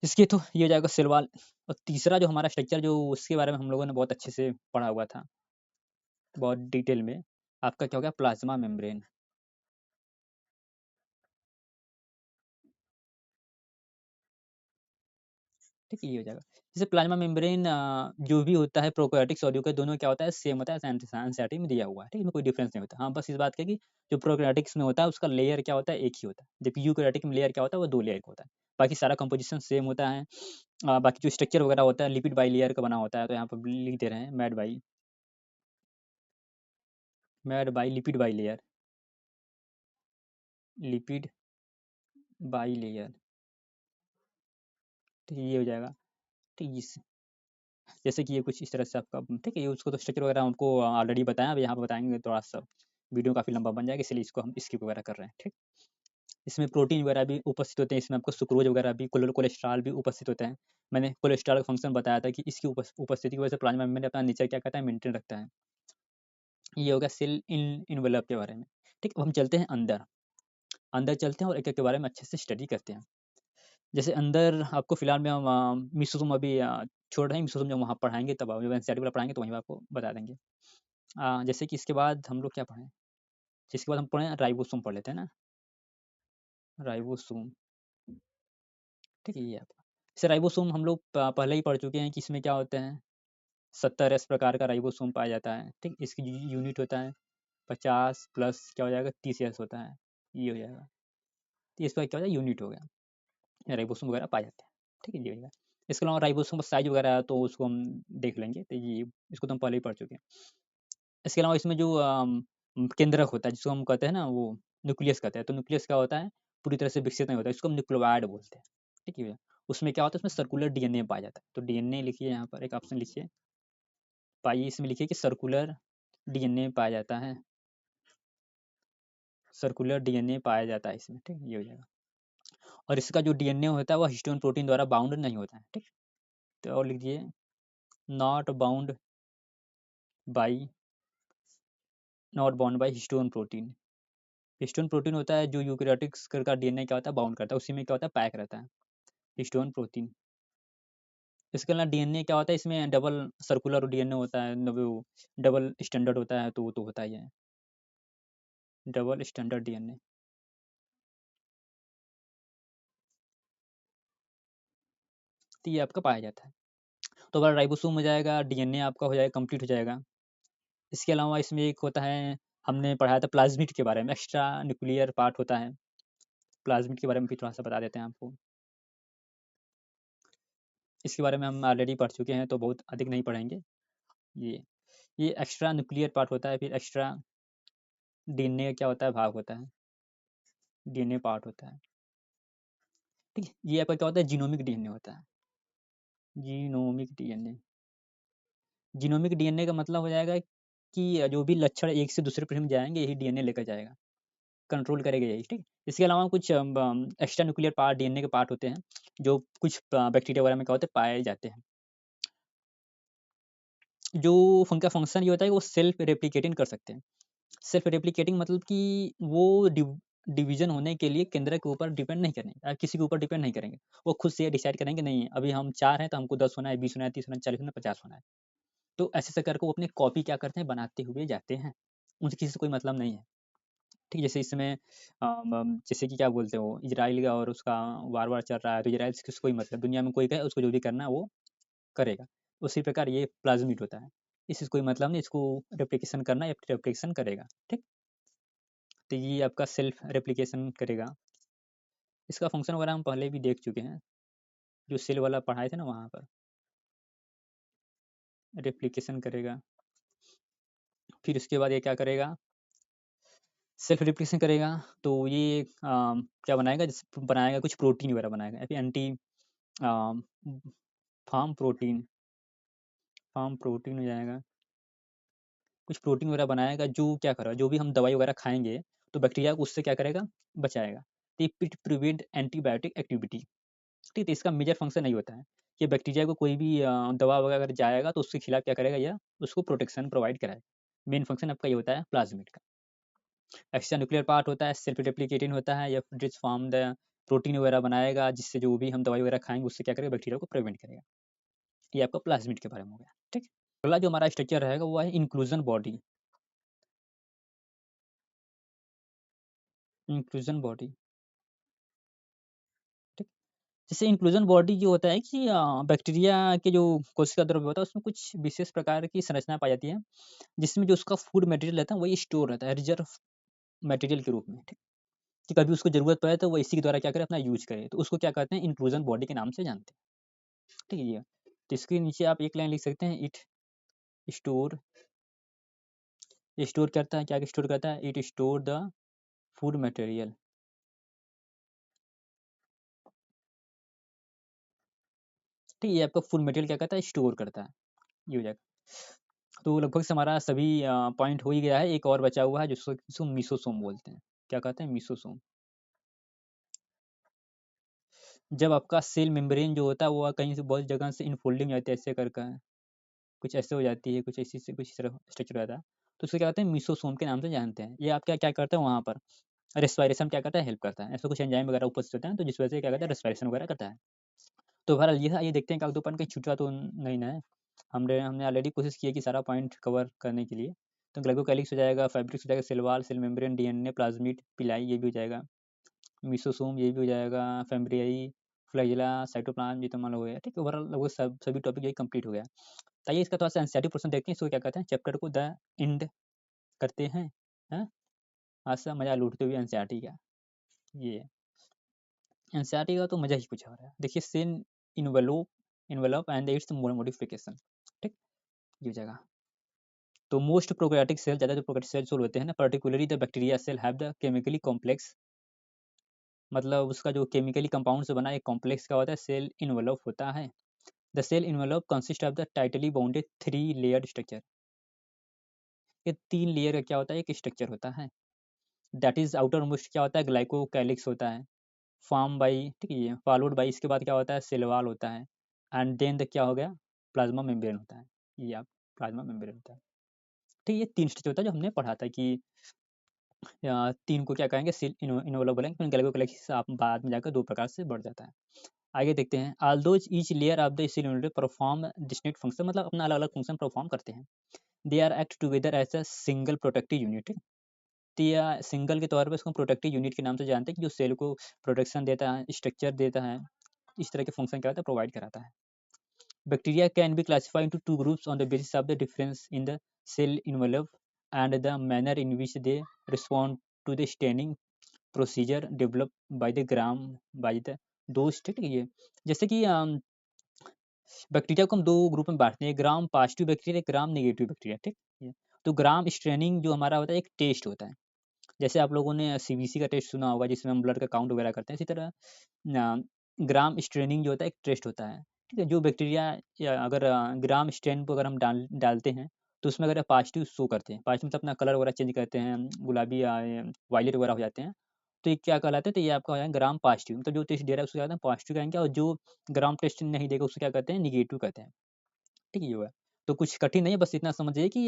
इसके तो ये हो जाएगा सेल वॉल। और तीसरा जो हमारा स्ट्रक्चर, जो उसके बारे में हम लोगों ने बहुत अच्छे से पढ़ा हुआ था, बहुत डिटेल में, आपका क्या हो गया, प्लाज्मा मेम्ब्रेन। ठीक है, ये हो जाएगा। जैसे प्लाज्मा मेम्ब्रेन जो भी होता है प्रोकार्योटिक और यूकेरियोटिक दोनों क्या होता है, सेम होता है, एनसीईआरटी में दिया हुआ है। ठीक है, इसमें कोई डिफरेंस नहीं होता। हाँ, बस इस बात का कि जो प्रोकार्योटिक्स में होता है उसका लेयर क्या होता है, एक ही होता है। जबकि यूकेरियोटिक में लेयर क्या होता है, वो 2 लेयर का होता है। बाकी सारा कंपोजिशन सेम होता है। बाकी जो स्ट्रक्चर वगैरह होता है लिपिड बाइलेयर का बना होता है, तो यहाँ पर लिख दे रहे हैं mad by lipid bilayer, lipid bilayer. ठीक है, ये हो जाएगा। ठीक है, जैसे कि ये कुछ इस तरह से आपका, ठीक है, ये उसको तो स्ट्रक्चर वगैरह हमको ऑलरेडी बताया, अब यहाँ पे बताएँगे थोड़ा-सा वीडियो काफ़ी लंबा बन जाएगा, इसलिए इसको हम स्किप वगैरह कर रहे हैं, ठीक। इसमें प्रोटीन वगैरह भी उपस्थित होते हैं, इसमें आपको सुक्रोज़ वगैरह भी, कोलेस्ट्रॉल भी उपस्थित होते हैं। मैंने कोलेस्ट्रॉल का फंक्शन बताया था कि इसकी उपस्थिति की वजह से प्लाज़्मा मेम्ब्रेन अपना नेचर क्या करता है, मेंटेन रखता है। ये हो गया सेल इनवेलप के बारे में, ठीक। अब हम चलते हैं अंदर। अंदर चलते हैं और एक-एक के बारे में अच्छे से स्टडी करते हैं। जैसे अंदर आपको फिलहाल में हम मेसोसोम अभी छोड़ रहे हैं, मेसोसोम जब वहाँ पढ़ाएँगे तब जब एनसीईआरटी वाला पढ़ाएँगे तो वहीं आपको बता देंगे। जैसे कि इसके बाद हम लोग क्या पढ़ें? इसके बाद हम पढ़ें राइबोसोम पढ़ लेते हैं ना? राइबोसोम, ठीक है, ये आपका। जैसे राइबोसोम हम लोग पहले ही पढ़ चुके हैं कि इसमें क्या होते हैं, 70 एस प्रकार का राइबोसोम पाया जाता है, ठीक? इसकी यूनिट होता है 50 प्लस क्या हो जाएगा, 30 एस होता है, ये हो जाएगा। तो इसका क्या हो जाएगा, यूनिट हो गया। राइबोसोम वगैरह पाए जाते हैं, ठीक है, ये हो गया। इसके अलावा राइबोसोम का साइज़ वगैरह है तो उसको हम देख लेंगे, तो ये इसको तो हम पहले ही पढ़ चुके हैं। इसके अलावा इसमें जो केंद्रक होता है जिसको हम कहते हैं ना, वो न्यूक्लियस कहते हैं, तो न्यूक्लियस क्या होता है, पूरी तरह से विकसित नहीं होता है, इसको हम न्यूक्लियोइड बोलते हैं। ठीक है भैया? उसमें क्या होता है, उसमें सर्कुलर डीएनए पाया जाता है। तो डीएनए लिखिए, यहाँ पर एक ऑप्शन लिखिए, पाइए, इसमें लिखिए कि सर्कुलर डीएनए पाया जाता है, सर्कुलर डीएनए पाया जाता है इसमें, ठीक है? ये हो जाएगा। और इसका जो डीएनए होता है वो हिस्टोन प्रोटीन द्वारा बाउंड नहीं होता है, ठीक? तो और लिख दिए, not bound by, not bound by histone protein. Histone protein होता है जो यूकेरियोटिक्स का डीएनए क्या होता है, बाउंड करता है, उसी में क्या होता है, पैक रहता है, हिस्टोन प्रोटीन। इसके अलावा डीएनए क्या होता है, इसमें डबल सर्कुलर डीएनए होता है, वो डबल स्टैंडर्ड होता है, तो वो तो होता ही है, डबल स्टैंडर्ड डीएनए। तो ये आपका पाया जाता है। तो अगर राइबोसोम हो जाएगा, डीएनए आपका हो जाएगा, कंप्लीट हो जाएगा। इसके अलावा इसमें एक होता है, हमने पढ़ाया था प्लाज्मिड के बारे में, एक्स्ट्रा न्यूक्लियर पार्ट होता है। प्लाज्मिड के बारे में भी थोड़ा-सा बता देते हैं आपको। इसके बारे में हम ऑलरेडी पढ़ चुके हैं, तो बहुत अधिक नहीं पढ़ेंगे। ये ये एक्स्ट्रा न्यूक्लियर पार्ट होता है, फिर एक्स्ट्रा डीएनए क्या होता है, भाग होता है, डीएनए पार्ट होता है। ठीक है? ये आपका क्या होता है, जीनोमिक डीएनए होता है, जीनोमिक डीएनए। जीनोमिक डीएनए का मतलब हो जाएगा कि जो भी लक्षण एक से दूसरे पीढ़ी में जाएँगे, यही डीएनए लेकर जाएगा, कंट्रोल करेगा यही, ठीक? इसके अलावा कुछ एक्स्ट्रा न्यूक्लियर पार्ट डीएनए के पार्ट होते हैं, जो कुछ बैक्टीरिया वगैरह में क्या होते हैं, पाए जाते हैं। जो उनका फंक्शन ये होता है कि वो सेल्फ रेप्लिकेटिंग कर सकते हैं। सेल्फ रेप्लिकेटिंग मतलब कि वो डिवीज़न होने के लिए केंद्र के ऊपर डिपेंड नहीं करेंगे, किसी के ऊपर डिपेंड नहीं करेंगे। वो खुद से ये डिसाइड करेंगे, नहीं अभी हम 4 हैं तो हमको 10 होना है, 20 होना है, 30 होना है, 40 होना है, 50 होना है। तो ऐसे-ऐसे करके वो अपनी कॉपी क्या करते हैं, बनाते हुए जाते हैं। उनसे किसी से कोई मतलब नहीं है। ठीक है? जैसे इसमें जैसे कि क्या बोलते हैं वो इज़राइल का और उसका वार-वार चल रहा है, तो इज़राइल से किसको कोई मतलब, दुनिया में कोई कहे उसको जो भी करना है वो करेगा। उसी प्रकार ये प्लाज़्मिड होता है। इससे कोई मतलब नहीं, इसको रेप्लिकेशन करना है, या रेप्लिकेशन करेगा, ठीक? तो ये आपका सेल्फ रेप्लिकेशन करेगा। इसका फंक्शन वगैरह हम पहले भी देख चुके हैं, जो सेल वाला पढ़ाए थे ना वहाँ पर। रेप्लिकेशन करेगा, फिर उसके बाद ये क्या करेगा, सेल्फ रेप्लिकेशन करेगा, तो ये क्या बनाएगा, जैसे बनाएगा कुछ प्रोटीन वगैरह बनाएगा, या फिर एंटी अ, फार्म प्रोटीन, फार्म प्रोटीन हो जाएगा, कुछ प्रोटीन वगैरह बनाएगा जो क्या करेगा, जो भी हम दवाई वगैरह खाएँगे, तो बैक्टीरिया को उससे क्या करेगा, बचाएगा। तो इट प्रिवेंट एंटीबायोटिक एक्टिविटी, ठीक है? तो इसका मेजर फंक्शन यही होता है कि बैक्टीरिया को कोई भी दवा वगैरह अगर जाएगा तो उसके खिलाफ क्या करेगा, यह उसको प्रोटेक्शन प्रोवाइड कराएगा। मेन फंक्शन आपका ये होता है प्लाज़्मिड का। एक्स्ट्रा न्यूक्लियर पार्ट होता है, सेल्फ रेप्लिकेटिंग होता है, या जिस फॉर्म द प्रोटीन वगैरह बनाएगा, जिससे जो भी हम दवाई वगैरह खाएँगे उससे क्या करेगा, बैक्टीरिया को प्रिवेंट करेगा। ये आपका प्लाज़्मिड के बारे में हो गया, ठीक? अगला जो हमारा स्ट्रक्चर रहेगा वो है इंक्लूजन बॉडी। इंक्लूजन बॉडी, ठीक? जैसे इंक्लूजन बॉडी जो होता है कि बैक्टीरिया के जो कोशिका द्रव्य होता है उसमें कुछ विशेष प्रकार की संरचना पाई जाती है, जिसमें जो उसका फूड मटेरियल रहता है वही स्टोर रहता है रिजर्व मटेरियल के रूप में, ठीक? कि कभी उसको ज़रूरत पड़े तो वो इसी के द्वारा क्या करे, अपना यूज़ करे, तो उसको क्या कहते हैं, इंक्लूजन बॉडी के नाम से जानते हैं, ठीक है? ये तो इसके नीचे आप एक लाइन लिख सकते हैं, इट स्टोर, ये स्टोर करता है, क्या स्टोर करता है, it store the food material, ठीक है? ये आपका फूड मटेरियल क्या करता है, स्टोर करता है, ये हो जाएगा। तो लगभग से हमारा सभी पॉइंट हो ही गया है, एक और बचा हुआ है जिसको मीसोसोम बोलते हैं। क्या कहते हैं, मीसोसोम। जब आपका सेल मेम्ब्रेन जो होता है वो कहीं से बहुत जगह से इनफोल्डिंग हो जाती है, ऐसे करके कुछ ऐसे हो जाती है, कुछ ऐसी से कुछ इस तरह स्ट्रक्चर रहता है, तो उसको क्या कहते हैं, मीसोसोम के नाम से जानते हैं। ये आप क्या क्या करते हैं वहाँ पर, रेस्पिरेशन क्या करता है, हेल्प करता है, ऐसा कुछ एंजाइम वगैरह उपस्थित होते हैं, तो जिस वजह से क्या करता है, रेस्पिरेशन वगैरह करता है। तो बहरहाल ये था, ये देखते हैं कि अगले कहीं छूटा तो नहीं ना है। हमने हमने ऑलरेडी कोशिश की है कि सारा पॉइंट कवर करने के लिए। तो ग्लाइकोकैलिक्स हो जाएगा, फैब्रिक्स हो जाएगा, cell wall, cell membrane, DNA, plasmid, pili, ये भी हो जाएगा। मीसोसोम ये भी हो जाएगा, फैम्ब्रियाई, फ्लैजेला, साइटोप्लाज्म, ये तो मान लो हो गया, ठीक है? ओवरऑल लगभग सभी टॉपिक यही कंप्लीट हो गया। तो आइए इसका थोड़ा-सा एनसीईआरटी पोर्शन देखते हैं, इसको क्या कहते हैं, चैप्टर को द एंड करते हैं, हैं? आज सा मज़ा लूटते हुए एनसीईआरटी का, ये है। एनसीईआरटी का तो मज़ा ही कुछ और है। देखिए, cell envelope envelope and its modification, ठीक? ये हो जाएगा। तो मोस्ट प्रोकैरियोटिक सेल, ज़्यादा जो प्रोकैरियोटिक सेल्स होते हैं ना, particularly the bacteria cell have the chemically complex, मतलब उसका जो केमिकली कंपाउंड से बना एक कॉम्प्लेक्स क्या होता है, सेल इन्वेलप होता है। The cell envelope consist of the tightly bounded 3 layered structure. ये 3 लेयर का क्या होता है, एक स्ट्रक्चर होता है। दैट इज़ आउटर मोस्ट क्या होता है, ग्लाइकोकैलिक्स होता है। फॉर्म बाई, ठीक है? ये फॉलोड बाई, इसके बाद क्या होता है, सेल वॉल होता है। एंड देन द क्या हो गया, प्लाज्मा मेम्ब्रेन होता है। ये आप प्लाज्मा मेम्ब्रेन होता है। ठीक है? ये 3 स्ट्रक्चर होता है जो हमने पढ़ा था कि 3 को क्या कहेंगे, सेल इन्वॉल्व बोलेंगे, फिर ग्लाइकोकैलिक्स आप बाद में जाकर 2 प्रकार से बढ़ जाता है। आगे देखते हैं, although each layer of the cell unit perform distinct function, मतलब अपना अलग-अलग फंक्शन परफॉर्म करते हैं। They are act together as a single protective unit. तो या सिंगल के तौर पे इसको प्रोटेक्टिव यूनिट के नाम से जानते हैं कि जो सेल को प्रोटेक्शन देता है, स्ट्रक्चर देता है, इस तरह के फंक्शन क्या होता है, प्रोवाइड कराता है। Bacteria can be classified into two groups on the basis of the difference in the cell envelope and the manner in which they respond to the staining procedure developed by the gram by the dose, ठीक है? ये जैसे कि bacteria को हम 2 group में बाँटते हैं, gram positive bacteria, gram negative bacteria, ठीक है? तो ग्राम स्ट्रेनिंग जो हमारा होता है, एक टेस्ट होता है। जैसे आप लोगों ने सीबीसी का टेस्ट सुना होगा, जिसमें हम ब्लड का काउंट वगैरह करते हैं, इसी तरह ना ग्राम स्ट्रेनिंग जो होता है, एक टेस्ट होता है, ठीक है? जो बैक्टीरिया, या अगर ग्राम स्ट्रेन को अगर हम डालते हैं, तो उसमें अगर पॉजिटिव शो करते हैं, पॉजिटिव मतलब अपना कलर वगैरह चेंज करते हैं, गुलाबी या वायलेट वगैरह हो जाते हैं, तो ये क्या कहलाते हैं, तो ये आपका हो जाएगा ग्राम पॉजिटिव, मतलब जो टेस्ट दे रहा है उसको क्या कहते हैं, पॉजिटिव कहेंगे, और जो ग्राम टेस्ट नहीं देगा उसको क्या कहते हैं, निगेटिव कहते हैं, ठीक है? ये हुआ। तो कुछ कठिन नहीं है, बस इतना समझिए कि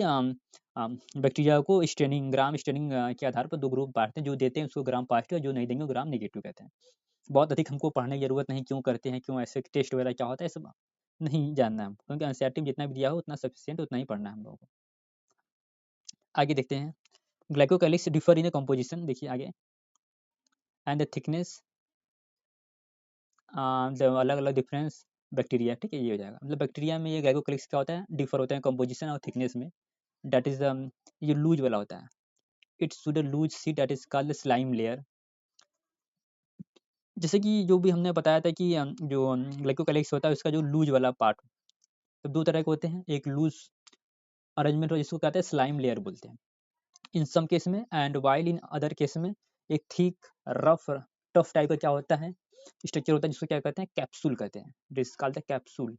बैक्टीरिया को स्टेनिंग, ग्राम स्टेनिंग के आधार पर 2 ग्रुप बाँटते हैं, जो देते हैं उसको ग्राम पॉजिटिव, और जो नहीं देंगे वो ग्राम नेगेटिव कहते हैं। बहुत अधिक हमको पढ़ने की ज़रूरत नहीं, क्यों करते हैं, क्यों ऐसे टेस्ट वगैरह क्या होता है, ये सब नहीं जानना है हमको, क्योंकि एनसीईआरटी में जितना भी दिया हो उतना सफिशिएंट, उतना ही पढ़ना है हम लोगों को। आगे देखते हैं, glycocalyx differ in the composition, देखिए आगे, एंड द थिकनेस, द अलग अलग डिफरेंस बैक्टीरिया, ठीक है, ये हो जाएगा। मतलब बैक्टीरिया में ये ग्लाइकोकैलिक्स क्या होता है, डिफर होते हैं कंपोजिशन और थिकनेस में। दैट इज ये लूज वाला होता है, it's to the loose see that is called slime layer. जैसे कि जो भी हमने बताया था कि जो ग्लाइकोकैलिक्स होता है उसका जो लूज वाला पार्ट, तो दो तरह के होते हैं, एक लूज अरेंजमेंट जिसको कहते हैं स्लाइम लेयर बोलते हैं इन सम केस में, and while in other case में एक थिक रफ टफ टाइप का क्या होता है, स्ट्रक्चर होता है, जिसको क्या कहते हैं, कैप्सूल कहते हैं, दिस कॉल्ड द कैप्सूल।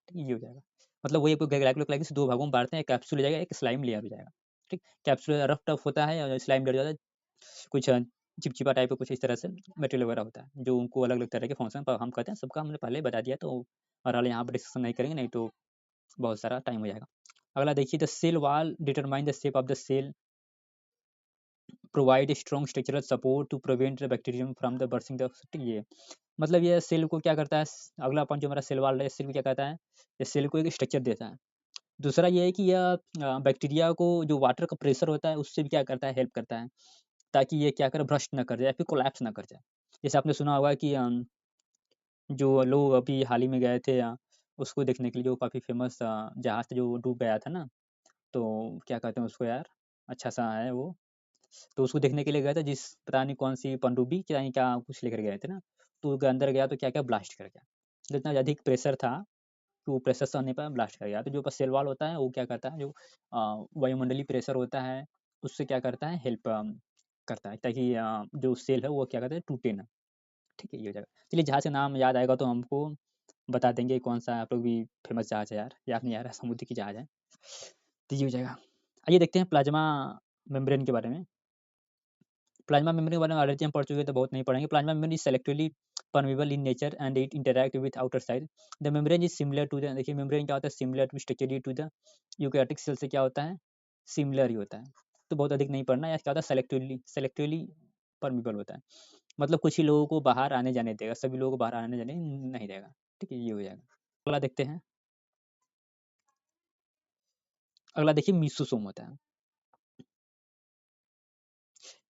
ये हो जाएगा, मतलब वही आपको ग्लाइकोलाइसिस दो भागों में बांटते हैं, एक कैप्सूल हो जाएगा, एक स्लाइम लेयर हो जाएगा। ठीक, कैप्सूल रफ टफ होता है और स्लाइम लेयर ज़्यादा कुछ चिपचिपा टाइप का कुछ इस तरह से मटेरियल वगैरह होता है, जो उनको अलग अलग तरह के फंक्शन पर हम कहते हैं, सबका हमने पहले बता दिया, तो बहरहाल यहाँ पर डिस्कशन नहीं करेंगे, नहीं तो बहुत सारा टाइम हो जाएगा। अगला देखिए, the cell wall determine the shape of the cell, provide strong structural support to prevent the bacterium from the bursting the, ये मतलब ये सेल को क्या करता है, अगला पॉइंट जो हमारा सेल वॉल है, सेल को क्या कहता है, ये सेल को एक स्ट्रक्चर देता है। दूसरा ये है कि यह बैक्टीरिया को जो वाटर का प्रेशर होता है उससे भी क्या करता है, हेल्प करता है, ताकि ये क्या करे, भ्रष्ट ना कर जाए या फिर कोलैप्स ना कर जाए। जैसे आपने सुना होगा कि जो लोग अभी हाल ही में गए थे उसको देखने के लिए, जो काफ़ी फेमस जहाज था जो डूब गया था ना, तो क्या कहते हैं उसको यार, अच्छा सा है वो, तो उसको देखने के लिए गए थे, जिस पता नहीं कौन सी पनडुब्बी क्या नहीं क्या कुछ लेकर गए थे ना, तो वो अंदर गया तो क्या क्या ब्लास्ट कर गया, तो इतना अधिक प्रेशर था कि वो प्रेशर सहने पर ब्लास्ट कर गया। तो जो सेल वॉल होता है वो क्या करता है, जो वायुमंडलीय प्रेशर होता है उससे क्या करता है, हेल्प करता है, ताकि जो सेल है वो क्या करता है, टूटे ना। ठीक है, ये हो जाएगा। चलिए, जहाँ से नाम याद आएगा तो हमको बता देंगे कौन सा आप लोग भी फेमस जहाज है यार, याद नहीं आ रहा, समुद्र की जहाज है, तो ये हो जाएगा। आइए देखते हैं प्लाज्मा मेम्ब्रेन के बारे में। प्लाज्मा मेम्ब्रेन के बारे में ऑलरेडी हम पढ़ चुके हैं, तो बहुत नहीं पढ़ेंगे। Plasma membrane is selectively permeable in nature and it interact with outer side. The membrane is similar to the, देखिए मेम्ब्रेन क्या होता है, similar to structurally to the eukaryotic cell से क्या होता है, सिमिलर ही होता है, तो बहुत अधिक नहीं पढ़ना। या क्या होता है, सेलेक्टिवली सेलेक्टिवली परमेबल होता है, मतलब कुछ ही लोगों को बाहर आने जाने देगा, सभी लोगों को बाहर आने जाने नहीं देगा। ठीक है, ये हो जाएगा। अगला देखते हैं, अगला देखिए मीसोसोम होता है।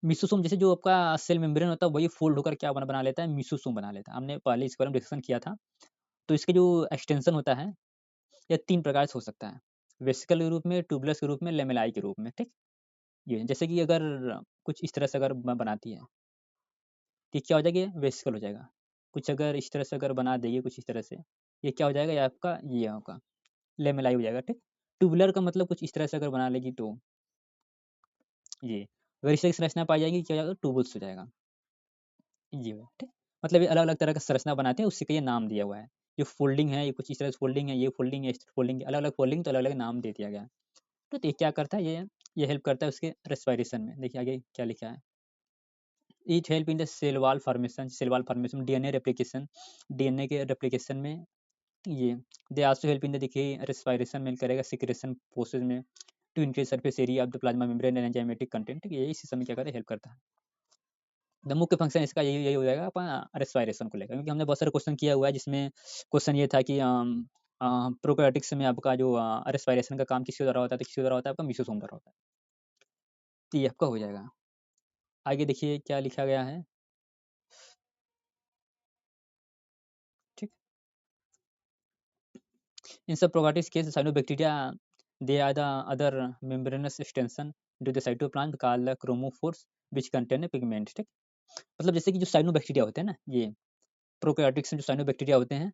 मीसोसोम जैसे जो आपका सेल मेम्ब्रेन होता है वही फोल्ड होकर क्या बना लेता है, मीसोसोम बना लेता है। हमने पहले इसके बारे में डिस्कशन किया था। तो इसके जो एक्सटेंशन होता है यह 3 प्रकार से हो सकता है, वेसिकल के रूप में, ट्यूबुलस के रूप में, लेमेलाई के रूप में। ठीक, ये जैसे कि अगर कुछ इस तरह से अगर बनाती है, तो ये क्या हो जाएगा, ये वेसिकल हो जाएगा। कुछ अगर इस तरह से अगर बना देगी, कुछ इस तरह से, ये क्या हो जाएगा, ये आपका ये होगा, लेमेलाई हो जाएगा। ठीक, ट्यूबुलर का मतलब कुछ इस तरह से अगर बना लेगी तो ये, अगर इस तरह की संरचना पाई जाएगी क्या हो जाएगा, ट्यूबुल्स हो जाएगा। ये हुआ, ठीक। मतलब ये अलग-अलग तरह का संरचना बनाते हैं, उसी का ये नाम दिया हुआ है। जो फ़ोल्डिंग है, ये कुछ इस तरह से फ़ोल्डिंग है, ये फ़ोल्डिंग है, इस फ़ोल्डिंग है, अलग-अलग फ़ोल्डिंग, तो अलग-अलग नाम दे दिया गया है। तो ये क्या करता है, ये हेल्प करता है उसके रेस्पिरेशन में। देखिए आगे क्या लिखा है, it help in the cell wall formation, DNA replication, DNA के रेप्लिकेशन में ये, they also help in the, देखिए रेस्पिरेशन में करेगा, सिक्रेशन प्रोसेस में, to increase surface area of the plasma membrane and enzymatic content, ये इसी समय क्या करता है, हेल्प करता है। द मुख्य फंक्शन इसका यही यही हो जाएगा अपना रेस्पिरेशन को लेकर, क्योंकि हमने बहुत सारे क्वेश्चन किया हुआ है, जिसमें क्वेश्चन ये था कि प्रोकार्योटिक्स में आपका जो रेस्पिरेशन का काम किसके द्वारा होता है, तो किसके द्वारा होता है, आपका मीसोसोम द्वारा होता है। तो ये आपका हो जाएगा। आगे देखिए क्या लिखा गया है, ठीक। इन सब prokaryotics case cyanobacteria, they are the other membranous extension to the cytoplasm called the chromophores which contain pigment. ठीक, मतलब जैसे कि जो साइनोबैक्टीरिया होते हैं ना, ये प्रोकार्योटिक्स में जो साइनोबैक्टीरिया होते हैं,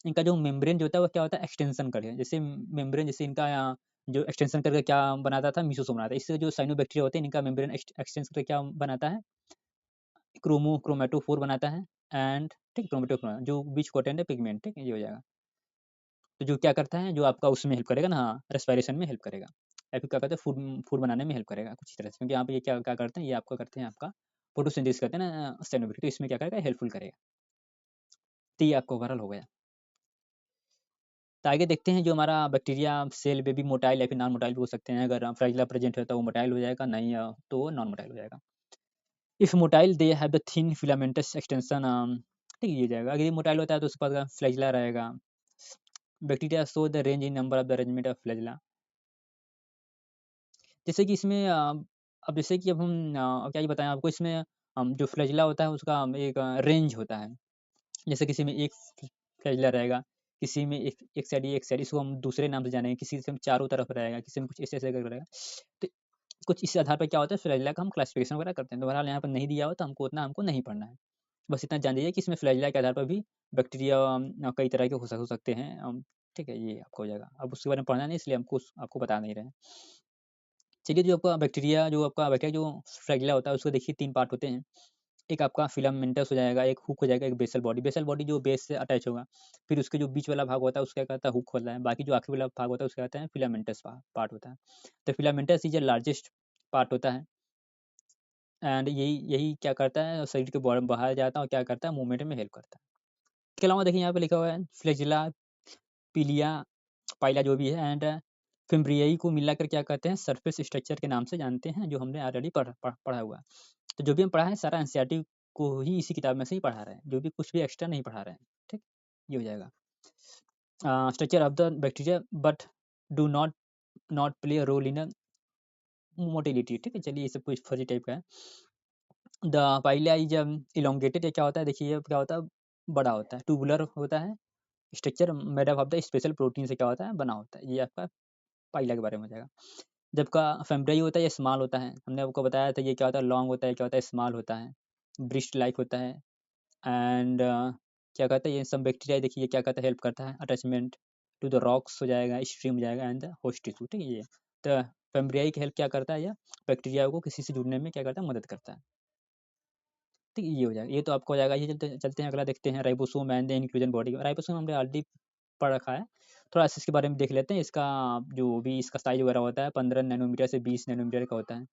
इनका जो मेम्ब्रेन जो होता है वो क्या होता है, एक्सटेंशन करके, जैसे मेम्ब्रेन जैसे इनका जो एक्सटेंशन करके क्या बनाता था, मीसोसोम बनाता है। इससे जो साइनोबैक्टीरिया होते हैं इनका मेम्ब्रेन एक्सटेंशन करके क्या बनाता है, क्रोमेटोफोर बनाता है, एंड ठीक, क्रोमेटोफोर जो बीच कॉटेंट है पिगमेंट। ठीक, ये हो जाएगा। तो जो क्या करता है, जो आपका उसमें हेल्प करेगा ना, रेस्पिरेशन में हेल्प करेगा, या फिर क्या कहते हैं, फूड फूड बनाने में हेल्प करेगा कुछ इस तरह से, क्योंकि यहाँ पे ये क्या क्या करते हैं, ये आपका करते हैं आपका फोटोसिंथेसिस करते हैं ना साइनोबैक्टीरिया, तो इसमें क्या करेगा, हेल्पफुल करेगा। तो ये आपका ओवरऑल हो गया। तो आगे देखते हैं, जो हमारा बैक्टीरिया सेल में भी मोटाइल या फिर नॉन मोटाइल भी हो सकते हैं। अगर फ्लैगेला प्रेजेंट है तो वो मोटाइल हो जाएगा, नहीं तो वो नॉन मोटाइल हो जाएगा। If motile they have the thin filamentous extension, ठीक, ये जाएगा। अगर ये मोटाइल होता है तो उसके पास फ्लैगेला रहेगा। Bacteria show the range in number of the arrangement of flagella. जैसे कि इसमें अब जैसे कि अब हम क्या ही बताएँ आपको, इसमें जो फ्लैजेला होता है उसका एक रेंज होता है। जैसे किसी में एक फ्लैजेला रहेगा, किसी में एक एक साइड ये, एक साइड इसको हम दूसरे नाम से जानेंगे, किसी से चारों तरफ रहेगा, किसी में कुछ ऐसे-ऐसे करके रहेगा। तो कुछ इस आधार पे क्या होता है, फ्लैजेला का हम क्लासिफिकेशन वगैरह करते हैं। तो बहरहाल यहाँ पर नहीं दिया हो तो हमको उतना हमको नहीं पढ़ना है। बस इतना जान लीजिए कि इसमें फ्लैजेला के आधार पर भी बैक्टीरिया कई तरह के हो सकते हैं। ठीक है, ये आपको हो जाएगा। अब उसके बारे में पढ़ना नहीं, इसलिए हमको आपको बता नहीं रहे हैं। चलिए, जो आपका बैक्टीरिया जो फ्लैजेला होता है उसको देखिए 3 पार्ट होते हैं। एक आपका फिलामेंटस हो जाएगा, एक हुक हो जाएगा, एक बेसल बॉडी। बेसल बॉडी जो बेस से अटैच होगा, फिर उसके जो बीच वाला भाग होता है उसका क्या कहता है, हुक होता है। बाकी जो आखिरी वाला भाग होता है उसका कहते हैं फिलामेंटस पार्ट होता है। तो filamentous is the largest part होता है, एंड यही यही क्या करता है, शरीर के बाहर जाता है और क्या करता है, मूवमेंट में हेल्प करता है। इसके अलावा देखिए यहाँ पे लिखा हुआ है फ्लैजिला, पिलिया, पाइला जो भी है, एंड फिम्ब्रियाई को मिलाकर क्या कहते हैं, सरफेस स्ट्रक्चर के नाम से जानते हैं, जो हमने ऑलरेडी पढ़ा हुआ है। तो जो भी हम पढ़ा है सारा एनसीईआरटी को ही इसी किताब में से ही पढ़ा रहे हैं, जो भी कुछ भी एक्स्ट्रा नहीं पढ़ा रहे हैं। ठीक, ये हो जाएगा। Structure of the bacteria but do not not play a role in motility. ठीक है, चलिए ये सब कुछ फर्जी टाइप का है। द पाइला इज इलोंगेटेड, ये क्या होता है, देखिए ये क्या होता है, बड़ा होता है, ट्यूबुलर होता है, structure made up of the special protein से क्या होता है, बना होता है। ये आपका पाइला के बारे में हो जाएगा। जब का फेम्ब्रेई होता है ये स्मॉल होता है, हमने आपको बताया था, ये क्या होता है, लॉन्ग होता है, क्या होता है, स्मॉल होता है, ब्रिस्ट लाइक होता है, एंड क्या कहते हैं, ये सब बैक्टीरिया देखिए ये क्या कहता है, हेल्प करता है अटैचमेंट टू द रॉक्स हो जाएगा, स्ट्रीम हो जाएगा, एंड द होस्ट टिश्यू। ठीक है, ये तो फेम्ब्रियाई की हेल्प क्या करता है, या बैक्टीरिया को किसी से जुड़ने में क्या करता है, मदद करता है। ठीक है, ये हो जाएगा, ये तो आपको हो जाएगा। ये चलते चलते हैं, अगला देखते हैं ribosome and the inclusion body. Ribosome हमने ऑलरेडी पढ़ रखा है, थोड़ा सा इसके बारे में देख लेते हैं। इसका जो भी इसका साइज वगैरह होता है 15 नैनोमीटर से 20 नैनोमीटर का होता है।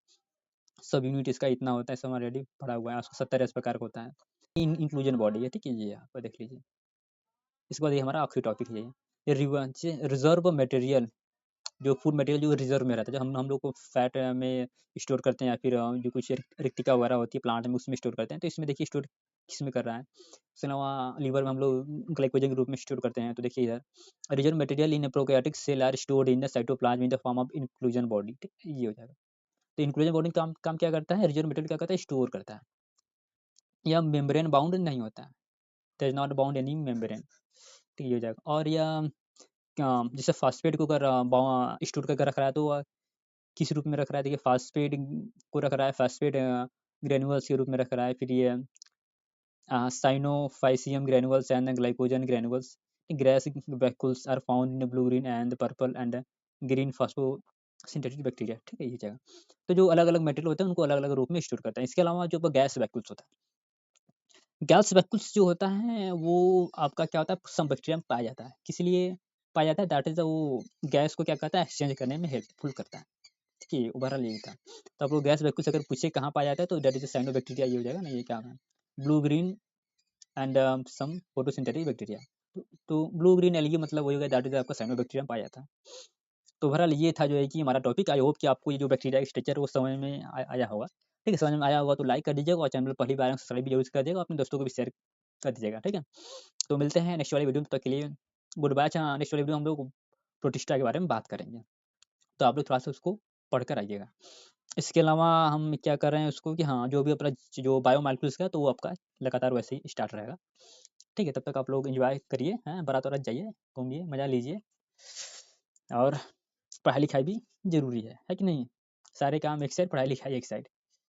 सब यूनिट इसका इतना होता है, सब ऑलरेडी पढ़ा हुआ है, 70 इस प्रकार का होता है। इंक्लूजन बॉडी है, ठीक है, ये आप देख लीजिए। इसके बाद ये हमारा आखिरी टॉपिक है, ये रिजर्व मटेरियल, जो फूड मटेरियल जो रिजर्व में रहता है, जो हम लोग को फैट में स्टोर करते हैं, या फिर जो कुछ रिक्तिका वगैरह होती है प्लांट में उसमें स्टोर करते हैं। तो इसमें देखिए स्टोर किस में कर रहा है, इसके अलावा लीवर में हम लोग ग्लाइकोजन के रूप में स्टोर करते हैं। तो देखिए इधर reserve material in prokaryotic cell are stored in the cytoplasm in the form of inclusion body. ठीक है, ये हो जाएगा। तो इंक्लूजन बॉडी काम काम क्या करता है, रिजर्व मटेरियल क्या करता है, स्टोर करता है। यह मेम्ब्रेन बाउंड नहीं होता है, there is not bound any membrane. ठीक, ये हो जाएगा। और यह जैसे फास्फेट को अगर स्टोर करके रख रहा है, तो किस रूप में रख रहा है, देखिए फास्फेट को रख रहा है, फास्फेट ग्रेनुअल्स के रूप में रख रहा है। फिर ये cyanophycean granules and glycogen granules, gas vacuoles are found in blue green and purple and green photosynthetic bacteria. ठीक है, ये जगह तो जो अलग अलग मटेरियल होते हैं उनको अलग अलग रूप में स्टोर करते हैं। इसके अलावा जो गैस वैक्यूल्स होता है, गैस वैक्यूल्स जो होता है वो आपका क्या होता है, सब बैक्टीरिया में पाया जाता है। किस लिए पाया जाता है, दैट इज वो गैस को क्या कहता है, एक्सचेंज करने में हेल्पफुल करता है। ठीक है, ओवरऑल यही था। तो आपको गैस वैक्यूल्स अगर पूछे कहाँ पाया जाता है, तो दैट इज साइनोबैक्टीरिया, ये हो जाएगा ना, ये क्या है, blue green and some photosynthetic bacteria. तो ब्लू ग्रीन एलगी मतलब वही होगा, दैट इज आपका साइनोबैक्टीरियम पाया जाता है। तो ओवरऑल ये था जो है कि हमारा टॉपिक। आई होप कि आपको ये जो बैक्टीरिया स्ट्रक्चर वो समझ में आया होगा। ठीक है, समझ में आया होगा तो लाइक कर दीजिएगा, और चैनल पहली बार सब्सक्राइब भी जरूर कर दीजिएगा, अपने दोस्तों को भी शेयर कर दीजिएगा। ठीक है, तो मिलते हैं नेक्स्ट वाली वीडियो में, तब तक के लिए गुड बाय। नेक्स्ट वाली वीडियो हम लोग प्रोटिस्टा के बारे में बात करेंगे, तो आप लोग थोड़ा सा उसको पढ़कर आइएगा। इसके अलावा हम क्या कर रहे हैं उसको, कि हाँ जो भी अपना जो बायोमॉलिक्यूल्स का, तो वो आपका लगातार वैसे ही स्टार्ट रहेगा। ठीक है, तब तक आप लोग एंजॉय करिए, हैं, बारात वारात जाइए, घूमिए, मज़ा लीजिए, और पढ़ाई लिखाई भी ज़रूरी है कि नहीं? सारे काम एक साइड, पढ़ाई लिखाई एक साइड।